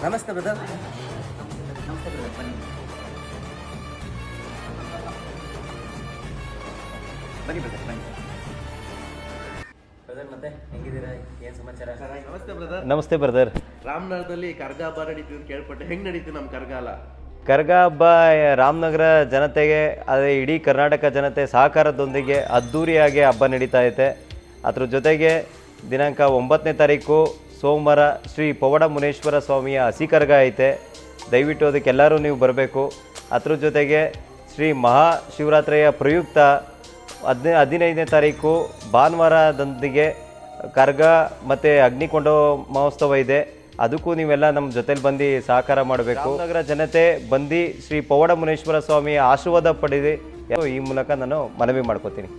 ನಮಸ್ತೆ ಬ್ರದರ್. ನಮಸ್ತೆ ಬ್ರದರ್, ಬನ್ನಿ ಬನ್ನಿ ಬ್ರದರ್, ಬನ್ನಿ ಬ್ರದರ್, ಮತ್ತೆ ಹೆಂಗಿದ್ದೀರಾ? ಏನು ಸಮಾಚಾರ? ನಮಸ್ತೆ ಬ್ರದರ್. ನಮಸ್ತೆ ಬ್ರದರ್. ರಾಮನಗರದಲ್ಲಿ ಕರ್ಗ ಹಬ್ಬ ನಡೀತೀವಿ ಅಂತ ಕೇಳ್ಪಟ್ಟೆ. ಹೆಂಗ್ ನಡೀತೀವಿ ನಮ್ಮ ಕರ್ಗಾಲ? ಕರ್ಗ ಹಬ್ಬ ರಾಮನಗರ ಜನತೆಗೆ, ಅದೇ ಇಡೀ ಕರ್ನಾಟಕ ಜನತೆ ಸಹಕಾರದೊಂದಿಗೆ ಅದ್ಧೂರಿಯಾಗಿ ಹಬ್ಬ ನಡೀತಾ ಐತೆ. ಅದ್ರ ಜೊತೆಗೆ ದಿನಾಂಕ 9ನೇ ತಾರೀಕು ಸೋಮವಾರ ಶ್ರೀ ಪವಾಡ ಮುನೇಶ್ವರ ಸ್ವಾಮಿಯ ಹಸಿ ಕರ್ಗ ಐತೆ. ದಯವಿಟ್ಟು ಅದಕ್ಕೆಲ್ಲರೂ ನೀವು ಬರಬೇಕು. ಅದ್ರ ಜೊತೆಗೆ ಶ್ರೀ ಮಹಾಶಿವರಾತ್ರಿಯ ಪ್ರಯುಕ್ತ 15ನೇ ತಾರೀಕು ಭಾನುವಾರದೊಂದಿಗೆ ಕರ್ಗ ಮತ್ತು ಅಗ್ನಿಕೊಂಡ ಮಹೋತ್ಸವ ಇದೆ. ಅದಕ್ಕೂ ನೀವೆಲ್ಲ ನಮ್ಮ ಜೊತೆಲಿ ಬಂದು ಸಹಕಾರ ಮಾಡಬೇಕು. ರಾಮನಗರ ಜನತೆ ಬಂದು ಶ್ರೀ ಪವಾಡ ಮುನೇಶ್ವರ ಸ್ವಾಮಿಯ ಆಶೀರ್ವಾದ ಪಡೆದು ಈ ಮೂಲಕ ನಾನು ಮನವಿ ಮಾಡ್ಕೋತೀನಿ.